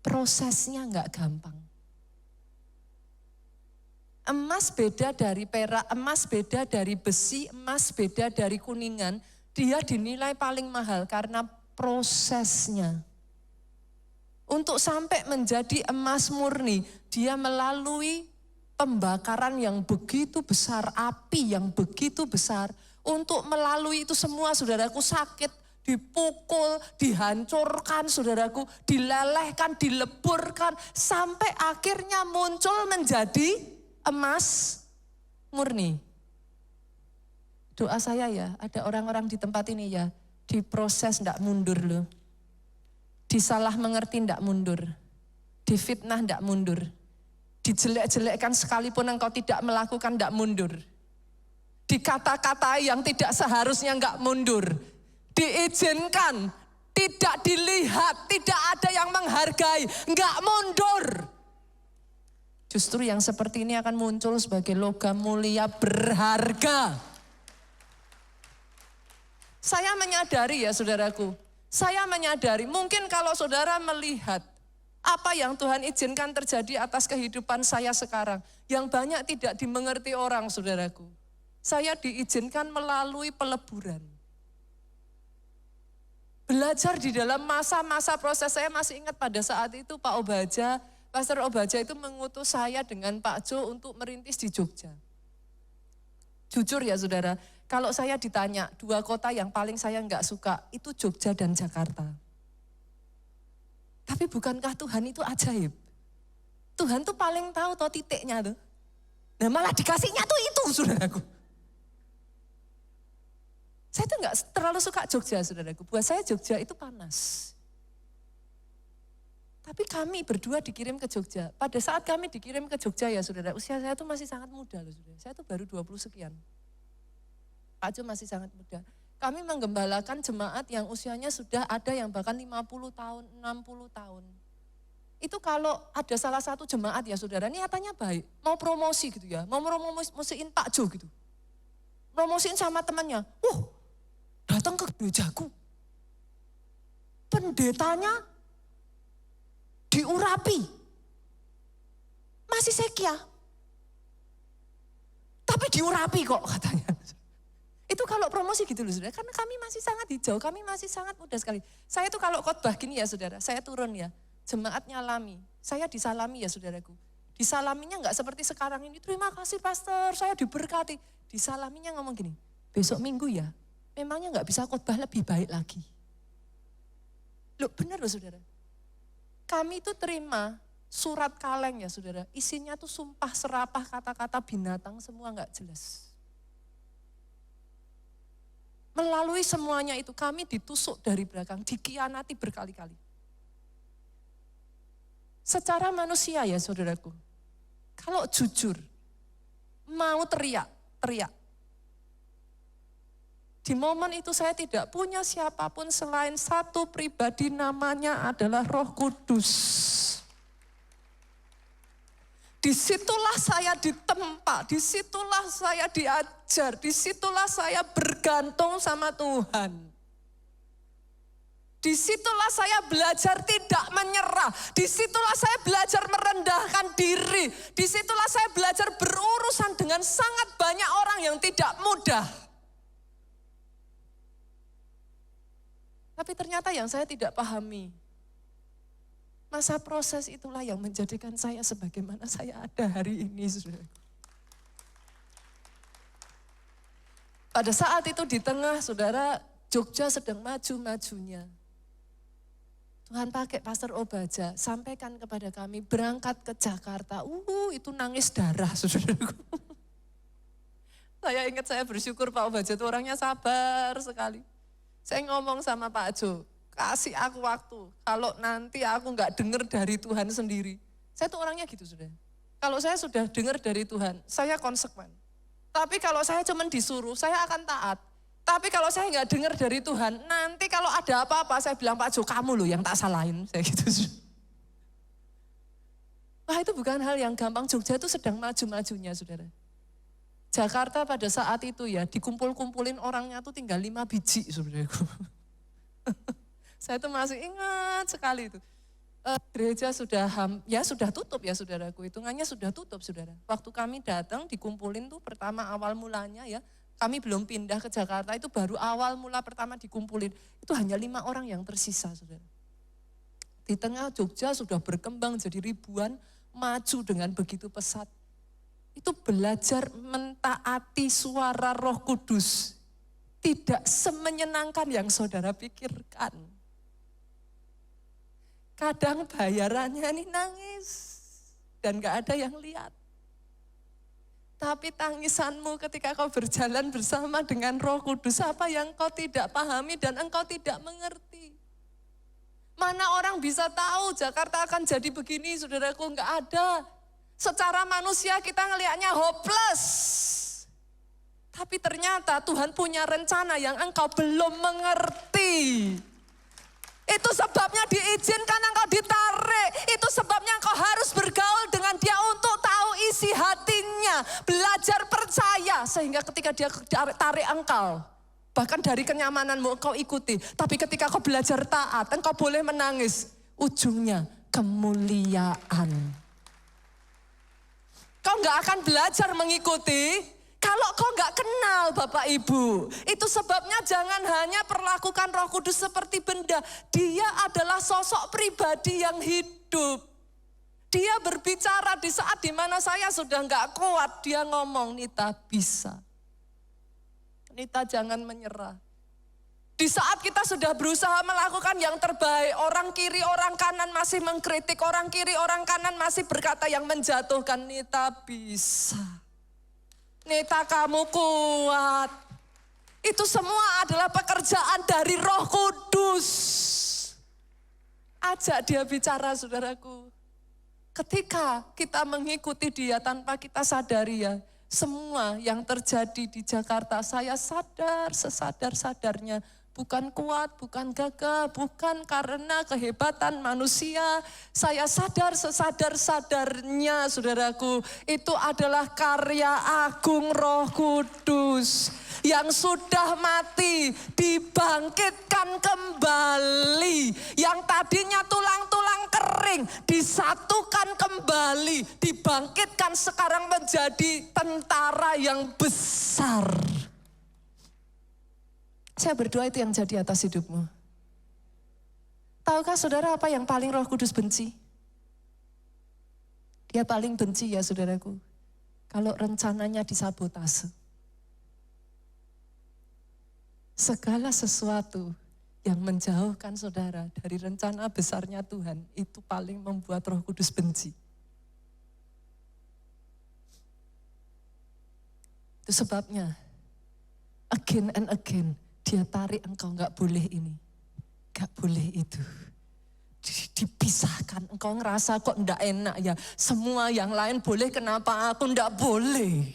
Prosesnya enggak gampang. Emas beda dari perak, emas beda dari besi, emas beda dari kuningan. Dia dinilai paling mahal karena prosesnya. Untuk sampai menjadi emas murni, dia melalui pembakaran yang begitu besar, api yang begitu besar. Untuk melalui itu semua saudaraku sakit. Dipukul, dihancurkan saudaraku, dilelehkan, dileburkan, sampai akhirnya muncul menjadi emas murni. Doa saya ya, ada orang-orang di tempat ini ya, diproses enggak mundur loh. Disalah mengerti enggak mundur, difitnah enggak mundur, dijelek-jelekkan sekalipun engkau tidak melakukan enggak mundur. Dikata-katai yang tidak seharusnya enggak mundur. Diizinkan, tidak dilihat, tidak ada yang menghargai, enggak mundur. Justru yang seperti ini akan muncul sebagai logam mulia berharga. Saya menyadari ya saudaraku, saya menyadari mungkin kalau saudara melihat apa yang Tuhan izinkan terjadi atas kehidupan saya sekarang, yang banyak tidak dimengerti orang saudaraku. Saya diizinkan melalui peleburan. Belajar di dalam masa-masa proses, saya masih ingat pada saat itu Pak Obaja, Pastor Obaja itu mengutus saya dengan Pak Jo untuk merintis di Jogja. Jujur ya saudara, kalau saya ditanya 2 kota yang paling saya enggak suka, itu Jogja dan Jakarta. Tapi bukankah Tuhan itu ajaib? Tuhan tuh paling tahu toh titiknya tuh. Nah malah dikasihnya tuh itu saudaraku. Saya tuh enggak terlalu suka Jogja saudaraku, buat saya Jogja itu panas. Tapi kami berdua dikirim ke Jogja. Pada saat kami dikirim ke Jogja ya saudara, usia saya tuh masih sangat muda loh saudara. Saya tuh baru 20 sekian. Pak Jo masih sangat muda. Kami menggembalakan jemaat yang usianya sudah ada yang bahkan 50 tahun, 60 tahun. Itu kalau ada salah satu jemaat ya saudara, niatannya baik. Mau promosi gitu ya, mau promosiin Pak Jo gitu. Promosiin sama temannya, datang ke gerejaku. Pendetanya diurapi. Masih sekia. Tapi diurapi kok katanya. Itu kalau promosi gitu loh saudara. Karena kami masih sangat hijau, kami masih sangat muda sekali. Saya tuh kalau khotbah gini ya saudara, saya turun ya. Jemaat nyalami, saya disalami ya saudaraku. Disalaminya enggak seperti sekarang ini, terima kasih pastor, saya diberkati. Disalaminya ngomong gini, besok minggu ya, memangnya enggak bisa khotbah lebih baik lagi. Loh benar loh saudara. Kami itu terima surat kaleng ya saudara, isinya tuh sumpah serapah kata-kata binatang semua enggak jelas. Melalui semuanya itu kami ditusuk dari belakang, dikhianati berkali-kali. Secara manusia ya saudaraku, kalau jujur, mau teriak. Di momen itu saya tidak punya siapapun selain satu pribadi, namanya adalah Roh Kudus. Disitulah saya ditempa, disitulah saya diajar, disitulah saya bergantung sama Tuhan. Disitulah saya belajar tidak menyerah, disitulah saya belajar merendahkan diri, disitulah saya belajar berurusan dengan sangat banyak orang yang tidak mudah. Tapi ternyata yang saya tidak pahami, Masa proses itulah yang menjadikan saya sebagaimana saya ada hari ini, saudara. Pada saat itu di tengah, saudara, Jogja sedang maju-majunya. Tuhan pakai Pastor Obaja, sampaikan kepada kami berangkat ke Jakarta. Itu nangis darah, saudaraku. Saya ingat, saya bersyukur Pak Obaja itu orangnya sabar sekali. Saya ngomong sama Pak Jo, kasih aku waktu. Kalau nanti aku nggak dengar dari Tuhan sendiri. Saya tuh orangnya gitu, saudara. Kalau saya sudah dengar dari Tuhan, saya konsekuen. Tapi kalau saya cuma disuruh, saya akan taat. Tapi kalau saya nggak dengar dari Tuhan, nanti kalau ada apa-apa saya bilang, Pak Jo, kamu loh yang tak salahin. Saya gitu. Wah, itu bukan hal yang gampang. Jogja itu sedang maju-majunya, saudara. Jakarta pada saat itu ya dikumpul-kumpulin orangnya tuh tinggal 5 biji, saudaraku. Saya tuh masih ingat sekali itu. Gereja sudah tutup ya, saudaraku. Hitungannya sudah tutup, saudara. Waktu kami datang dikumpulin tuh pertama awal mulanya ya. Kami belum pindah ke Jakarta, itu baru awal mula pertama dikumpulin. Itu hanya 5 orang yang tersisa, saudara. Di tengah Jogja sudah berkembang jadi ribuan, maju dengan begitu pesat. Itu belajar mentaati suara Roh Kudus. Tidak semenyenangkan yang saudara pikirkan. Kadang bayarannya ini nangis dan gak ada yang lihat. Tapi tangisanmu ketika kau berjalan bersama dengan Roh Kudus, apa yang kau tidak pahami dan engkau tidak mengerti. Mana orang bisa tahu Jakarta akan jadi begini, saudaraku, enggak ada. Secara manusia kita ngelihatnya hopeless. Tapi ternyata Tuhan punya rencana yang engkau belum mengerti. Itu sebabnya diizinkan engkau ditarik. Itu sebabnya engkau harus bergaul dengan dia untuk tahu isi hatinya. Belajar percaya sehingga ketika dia tarik engkau. Bahkan dari kenyamananmu engkau ikuti. Tapi ketika kau belajar taat, engkau boleh menangis. Ujungnya kemuliaan. Kau gak akan belajar mengikuti kalau kau gak kenal Bapak Ibu. Itu sebabnya jangan hanya perlakukan Roh Kudus seperti benda. Dia adalah sosok pribadi yang hidup. Dia berbicara di saat dimana saya sudah gak kuat. Dia ngomong, Nita bisa. Nita jangan menyerah. Di saat kita sudah berusaha melakukan yang terbaik, orang kiri, orang kanan masih mengkritik, orang kiri, orang kanan masih berkata yang menjatuhkan, Nita bisa. Nita kamu kuat. Itu semua adalah pekerjaan dari Roh Kudus. Ajak dia bicara, saudaraku. Ketika kita mengikuti dia tanpa kita sadari ya, semua yang terjadi di Jakarta saya sadar sesadar-sadarnya. Bukan kuat, bukan gagah, bukan karena kehebatan manusia. Saya sadar sesadar-sadarnya, saudaraku. Itu adalah karya agung Roh Kudus. Yang sudah mati, dibangkitkan kembali. Yang tadinya tulang-tulang kering, disatukan kembali. Dibangkitkan sekarang menjadi tentara yang besar. Saya berdoa itu yang jadi atas hidupmu. Tahukah saudara apa yang paling Roh Kudus benci? Dia paling benci ya saudaraku, kalau rencananya disabotase. Segala sesuatu yang menjauhkan saudara dari rencana besarnya Tuhan, itu paling membuat Roh Kudus benci. Itu sebabnya, again and again, dia tarik engkau, gak boleh ini, gak boleh itu. Dipisahkan, engkau ngerasa kok ndak enak ya. Semua yang lain boleh, kenapa aku ndak boleh?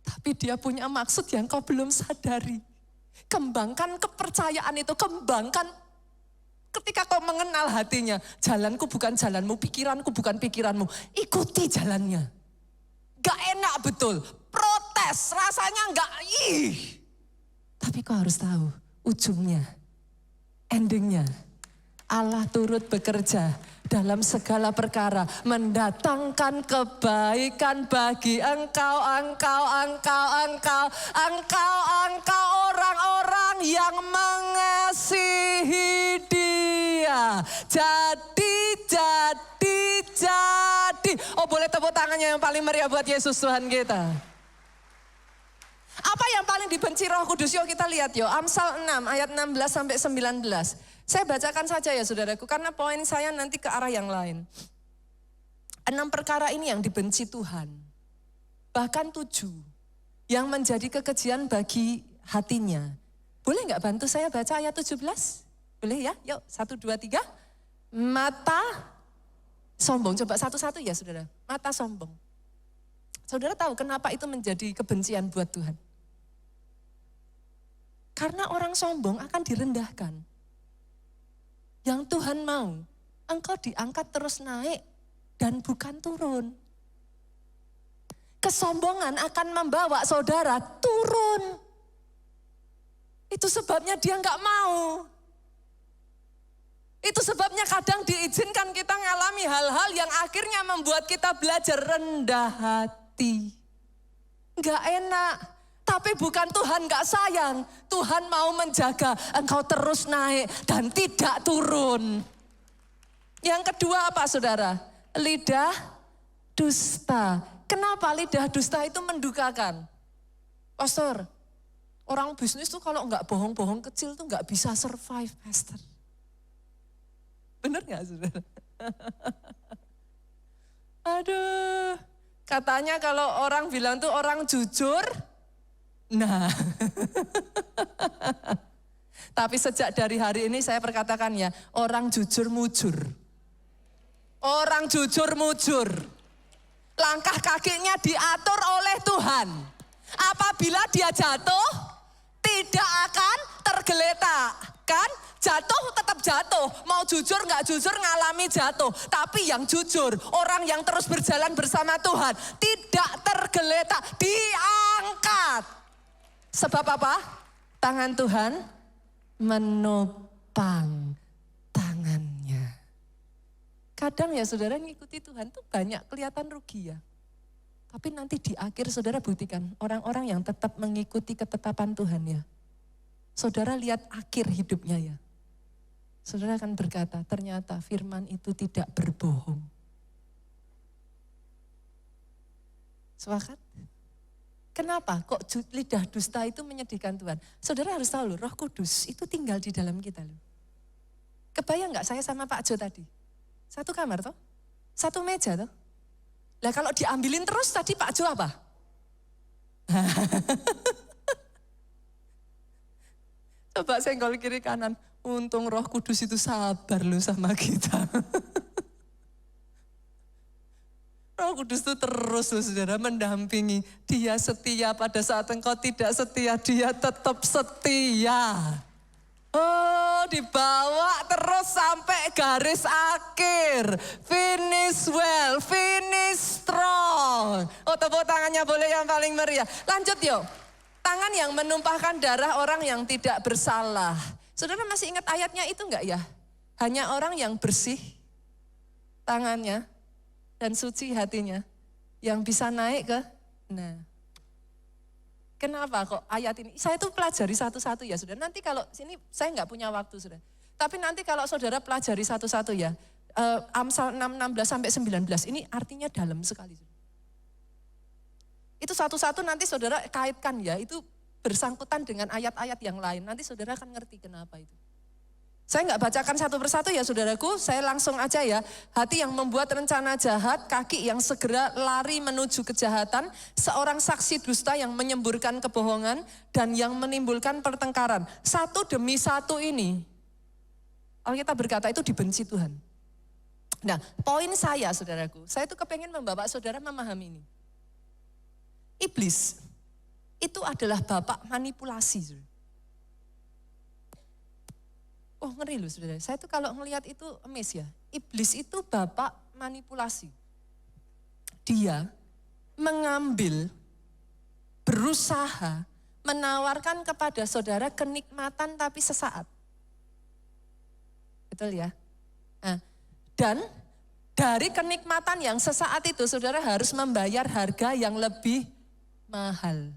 Tapi dia punya maksud yang kau belum sadari. Kembangkan kepercayaan itu, kembangkan ketika kau mengenal hatinya. Jalanku bukan jalanmu, pikiranku bukan pikiranmu. Ikuti jalannya. Gak enak betul, protes, rasanya gak Tapi kau harus tahu ujungnya, endingnya. Allah turut bekerja dalam segala perkara, mendatangkan kebaikan bagi engkau orang-orang yang mengasihi Dia. Jadi. Oh, boleh tepuk tangannya yang paling meriah buat Yesus Tuhan kita. Apa yang paling dibenci Roh Kudus? Yuk kita lihat yuk. Amsal 6 ayat 16 sampai 19. Saya bacakan saja ya saudaraku, karena poin saya nanti ke arah yang lain. 6 perkara ini yang dibenci Tuhan. Bahkan 7 yang menjadi kekejian bagi hatinya. Boleh nggak bantu saya baca ayat 17? Boleh ya? Yuk 1, 2, 3. Mata sombong. Coba satu-satu ya saudara. Mata sombong. Saudara tahu kenapa itu menjadi kebencian buat Tuhan? Karena orang sombong akan direndahkan. Yang Tuhan mau, engkau diangkat terus naik dan bukan turun. Kesombongan akan membawa saudara turun. Itu sebabnya dia nggak mau. Itu sebabnya kadang diizinkan kita ngalami hal-hal yang akhirnya membuat kita belajar rendah hati. Nggak enak, tapi bukan Tuhan nggak sayang. Tuhan mau menjaga engkau terus naik dan tidak turun. Yang kedua apa saudara? Lidah dusta. Kenapa lidah dusta itu mendukakan? Pastor, orang bisnis tuh kalau nggak bohong-bohong kecil tuh nggak bisa survive, Pastor. Bener nggak saudara? Aduh, katanya kalau orang bilang tuh orang jujur, nah. Tapi sejak dari hari ini saya perkatakan ya, orang jujur mujur. Orang jujur mujur. Langkah kakinya diatur oleh Tuhan. Apabila dia jatuh, tidak akan tergeletak. Kan? Jatuh tetap jatuh. Mau jujur nggak jujur ngalami jatuh. Tapi yang jujur, orang yang terus berjalan bersama Tuhan, tidak tergeletak, diangkat. Sebab apa? Tangan Tuhan menopang tangannya. Kadang ya saudara ngikuti Tuhan tuh banyak kelihatan rugi ya. Tapi nanti di akhir saudara buktikan orang-orang yang tetap mengikuti ketetapan Tuhan ya. Saudara lihat akhir hidupnya ya. Saudara akan berkata ternyata firman itu tidak berbohong. Sepakat? Kenapa kok lidah dusta itu menyedihkan Tuhan? Saudara harus tahu loh, Roh Kudus itu tinggal di dalam kita loh. Kebayang gak saya sama Pak Jo tadi? Satu kamar toh? Satu meja toh? Lah kalau diambilin terus tadi Pak Jo apa? Coba senggol kiri kanan. Untung Roh Kudus itu sabar loh sama kita. Roh Kudus itu terus loh saudara mendampingi. Dia setia pada saat engkau tidak setia, dia tetap setia. Oh, dibawa terus sampai garis akhir. Finish well, finish strong. Oh, tepuk tangannya boleh yang paling meriah. Lanjut yuk. Tangan yang menumpahkan darah orang yang tidak bersalah. Saudara masih ingat ayatnya itu enggak ya? Hanya orang yang bersih tangannya dan suci hatinya yang bisa naik ke. Nah, kenapa kok ayat ini? Saya tuh pelajari satu-satu ya saudara. Nanti kalau sini saya enggak punya waktu saudara. Tapi nanti kalau saudara pelajari satu-satu ya. Amsal 6, 16 sampai 19 ini artinya dalam sekali. Itu satu-satu nanti saudara kaitkan ya. Itu bersangkutan dengan ayat-ayat yang lain. Nanti saudara akan ngerti kenapa itu. Saya nggak bacakan satu persatu ya saudaraku, saya langsung aja ya. Hati yang membuat rencana jahat, kaki yang segera lari menuju kejahatan, seorang saksi dusta yang menyemburkan kebohongan, dan yang menimbulkan pertengkaran. Satu demi satu ini, Alkitab berkata itu dibenci Tuhan. Nah, poin saya saudaraku, saya tuh kepengen membawa saudara memahami ini. Iblis itu adalah bapak manipulasi. Oh ngeri loh saudara, saya tuh kalau ngelihat itu amazed ya. Iblis itu bapak manipulasi. Dia mengambil, berusaha menawarkan kepada saudara kenikmatan tapi sesaat. Betul ya? Nah, dan dari kenikmatan yang sesaat itu saudara harus membayar harga yang lebih mahal.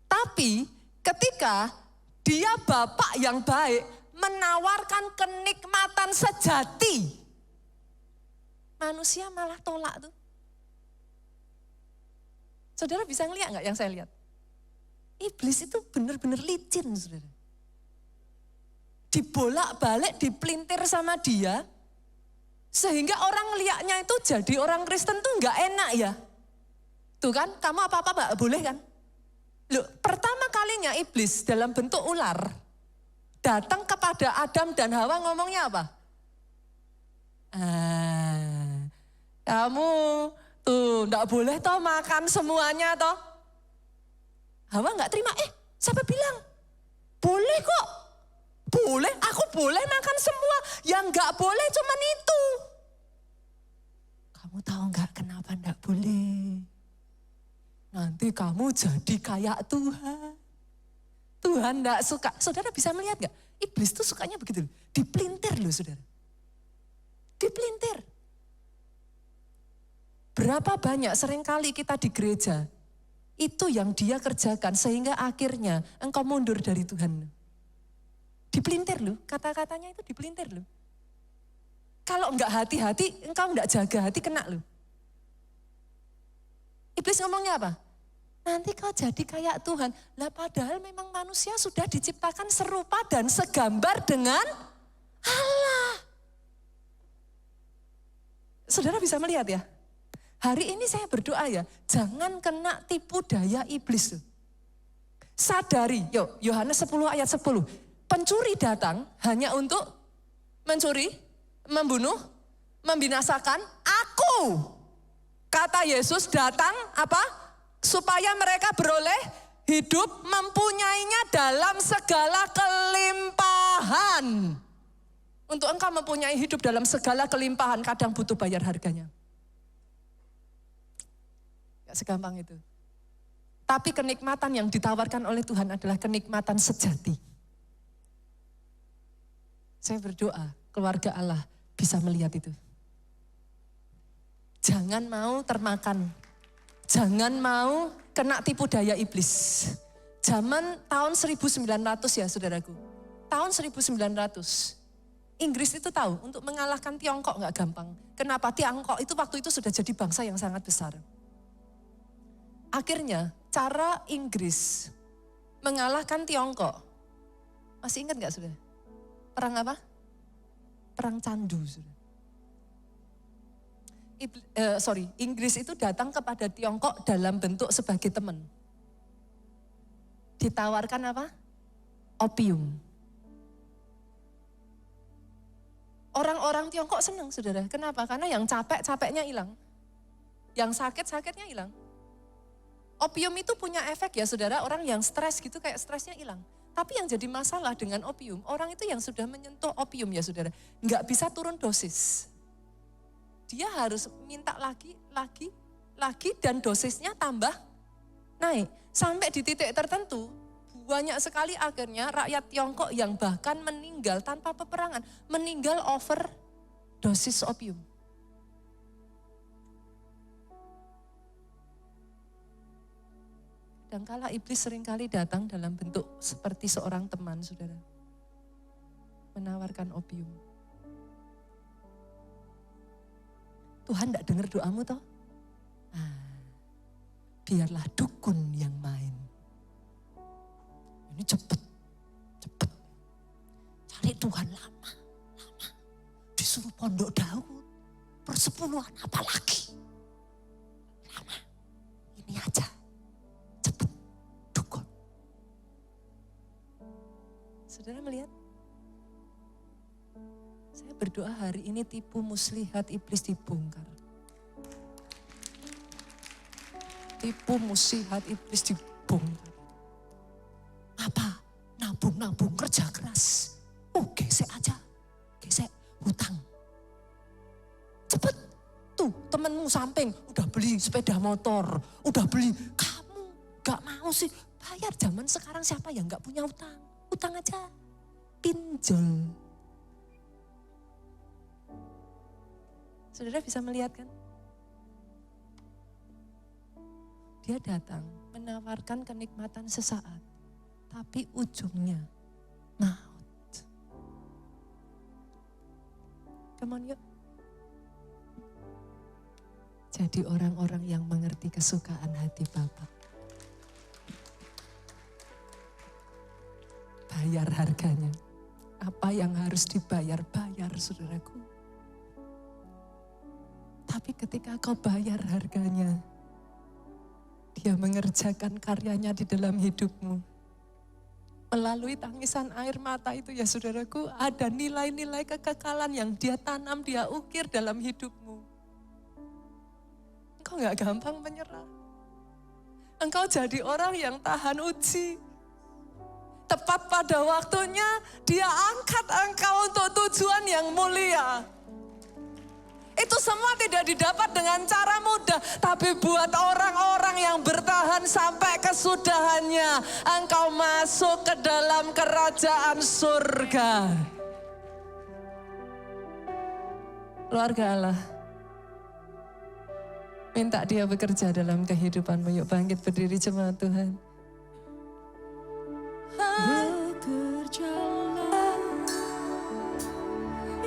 Tapi ketika dia bapak yang baik menawarkan kenikmatan sejati. Manusia malah tolak tuh. Saudara bisa ngeliat nggak yang saya lihat? Iblis itu benar-benar licin, saudara. Dibolak-balik, dipelintir sama dia, sehingga orang lihatnya itu jadi orang Kristen tuh nggak enak ya. Tuh kan, kamu apa-apa nggak boleh kan? Loh, pertama kalinya iblis dalam bentuk ular datang kepada Adam dan Hawa ngomongnya apa? Kamu tuh nggak boleh toh makan semuanya toh. Hawa nggak terima, siapa bilang? Boleh kok. Boleh, aku boleh makan semua. Yang nggak boleh cuman itu. Kamu tahu nggak kenapa nggak boleh? Nanti kamu jadi kayak Tuhan. Tuhan nggak suka. Saudara bisa melihat nggak? Iblis tuh sukanya begitu. Dipelintir loh saudara. Dipelintir. Berapa banyak seringkali kita di gereja, itu yang dia kerjakan sehingga akhirnya engkau mundur dari Tuhan. Dipelintir loh, kata-katanya itu dipelintir loh. Kalau enggak hati-hati, engkau enggak jaga hati, kena loh. Iblis ngomongnya apa? Nanti kau jadi kayak Tuhan. Lah padahal memang manusia sudah diciptakan serupa dan segambar dengan Allah. Saudara bisa melihat ya? Hari ini saya berdoa ya, jangan kena tipu daya iblis. Sadari, yuk Yohanes 10 ayat 10. Pencuri datang hanya untuk mencuri, membunuh, membinasakan. Aku, kata Yesus, datang apa? Supaya mereka beroleh hidup, mempunyainya dalam segala kelimpahan. Untuk engkau mempunyai hidup dalam segala kelimpahan, kadang butuh bayar harganya. Gak segampang itu. Tapi kenikmatan yang ditawarkan oleh Tuhan adalah kenikmatan sejati. Saya berdoa keluarga Allah bisa melihat itu. Jangan mau termakan. Jangan mau kena tipu daya iblis. Zaman tahun 1900 ya saudaraku. Tahun 1900. Inggris itu tahu untuk mengalahkan Tiongkok gak gampang. Kenapa? Tiongkok itu waktu itu sudah jadi bangsa yang sangat besar. Akhirnya cara Inggris mengalahkan Tiongkok. Masih ingat gak saudara? Perang apa? Perang candu. Inggris itu datang kepada Tiongkok dalam bentuk sebagai teman. Ditawarkan apa? Opium. Orang-orang Tiongkok senang saudara. Kenapa? Karena yang capek-capeknya hilang. Yang sakit-sakitnya hilang. Opium itu punya efek ya saudara, orang yang stres gitu kayak stresnya hilang. Tapi yang jadi masalah dengan opium, orang itu yang sudah menyentuh opium ya saudara, nggak bisa turun dosis. Dia harus minta lagi, dan dosisnya tambah naik. Sampai di titik tertentu, banyak sekali akhirnya rakyat Tiongkok yang bahkan meninggal tanpa peperangan, meninggal over dosis opium. Dan kala iblis seringkali datang dalam bentuk seperti seorang teman, saudara. Menawarkan opium. Tuhan tidak dengar doamu toh? Biarlah dukun yang main. Ini cepet. Cari Tuhan lama. Disuruh pondok Daud. Persepuluhan apalagi. Lama. Ini aja. Saudara melihat? Saya berdoa hari ini tipu muslihat iblis dibongkar. Tipu muslihat iblis dibongkar. Apa? Nabung kerja keras. Gesek aja. Gesek hutang. Cepet. Tuh temenmu samping udah beli sepeda motor. Udah beli. Kamu gak mau sih. Bayar zaman sekarang siapa yang gak punya hutang? Utang aja, pinjol. Saudara bisa melihat kan? Dia datang menawarkan kenikmatan sesaat, tapi ujungnya maut. Come on, yuk. Jadi orang-orang yang mengerti kesukaan hati Bapa. Bayar harganya. Apa yang harus dibayar, bayar saudaraku. Tapi ketika kau bayar harganya, Dia mengerjakan karyanya di dalam hidupmu. Melalui tangisan air mata itu ya saudaraku, ada nilai-nilai kekekalan yang Dia tanam, Dia ukir dalam hidupmu. Engkau gak gampang menyerah. Engkau jadi orang yang tahan uji. Tepat pada waktunya Dia angkat engkau untuk tujuan yang mulia. Itu semua tidak didapat dengan cara mudah. Tapi buat orang-orang yang bertahan sampai kesudahannya, engkau masuk ke dalam kerajaan surga. Keluarga Allah, minta Dia bekerja dalam kehidupanmu. Yuk bangkit berdiri jemaat Tuhan. Bekerjalah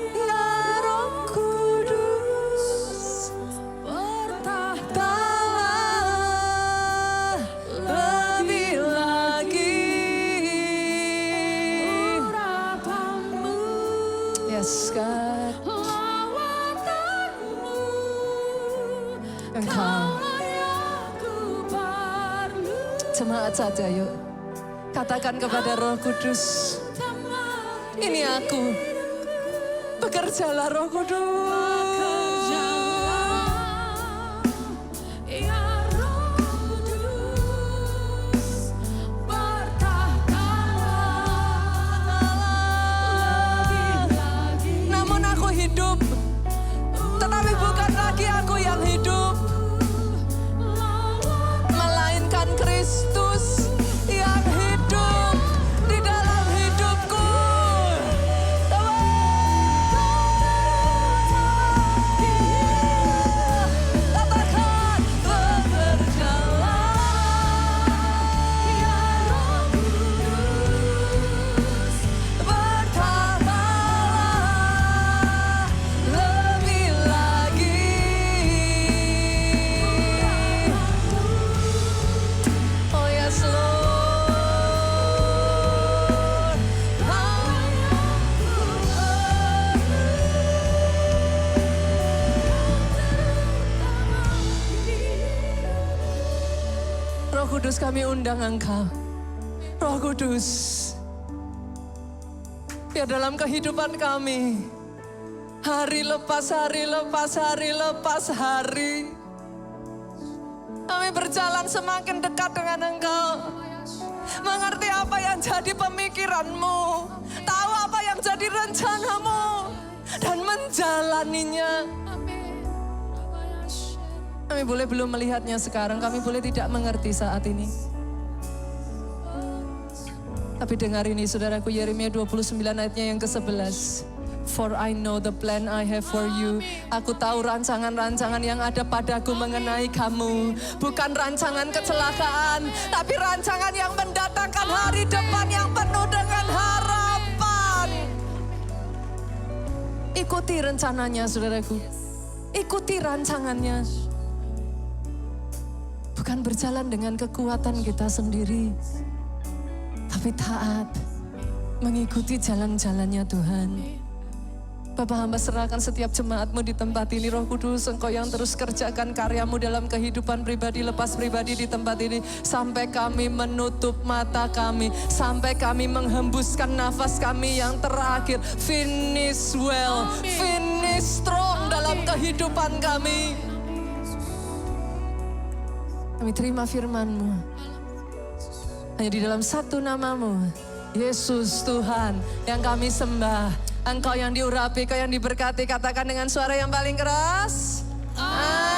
ya Roh Kudus, bertahtalah lebih lagi. Urapanmu, yes God, lawatanmu, Engkau jemaat saja yuk. Katakan kepada Roh Kudus, ini aku, bekerjalah Roh Kudus. Namun aku hidup, tetapi bukan lagi aku yang hidup, melainkan Kristus yang hidup di dalam hidupku. Katakan, bekerjalah ya Roh Kudus, bertambahlah lebih lagi. Oh yes Lord. Roh Kudus, kami undang Engkau. Roh Kudus, biar dalam kehidupan kami, hari lepas hari lepas hari lepas hari, kami berjalan semakin dekat dengan Engkau. Mengerti apa yang jadi pemikiran-Mu, tahu apa yang jadi rencana-Mu, dan menjalaninya. Kami boleh belum melihatnya sekarang, kami boleh tidak mengerti saat ini. Tapi dengar ini saudaraku, Yeremia 29 ayatnya yang ke-11. For I know the plan I have for you. Aku tahu rancangan-rancangan yang ada padaku mengenai kamu. Bukan rancangan kecelakaan, tapi rancangan yang mendatangkan hari depan yang penuh dengan harapan. Ikuti rencananya saudaraku. Ikuti rancangannya. Bukan berjalan dengan kekuatan kita sendiri, tapi taat mengikuti jalan-jalannya Tuhan. Bapak hamba serahkan setiap jemaatmu di tempat ini. Roh Kudus, Engkau yang terus kerjakan karyamu dalam kehidupan pribadi, lepas pribadi di tempat ini. Sampai kami menutup mata kami, sampai kami menghembuskan nafas kami yang terakhir. Finish well, finish strong dalam kehidupan kami. Kami terima firman-Mu. Hanya di dalam satu nama-Mu, Yesus Tuhan, yang kami sembah. Engkau yang diurapi, Engkau yang diberkati. Katakan dengan suara yang paling keras. Amin.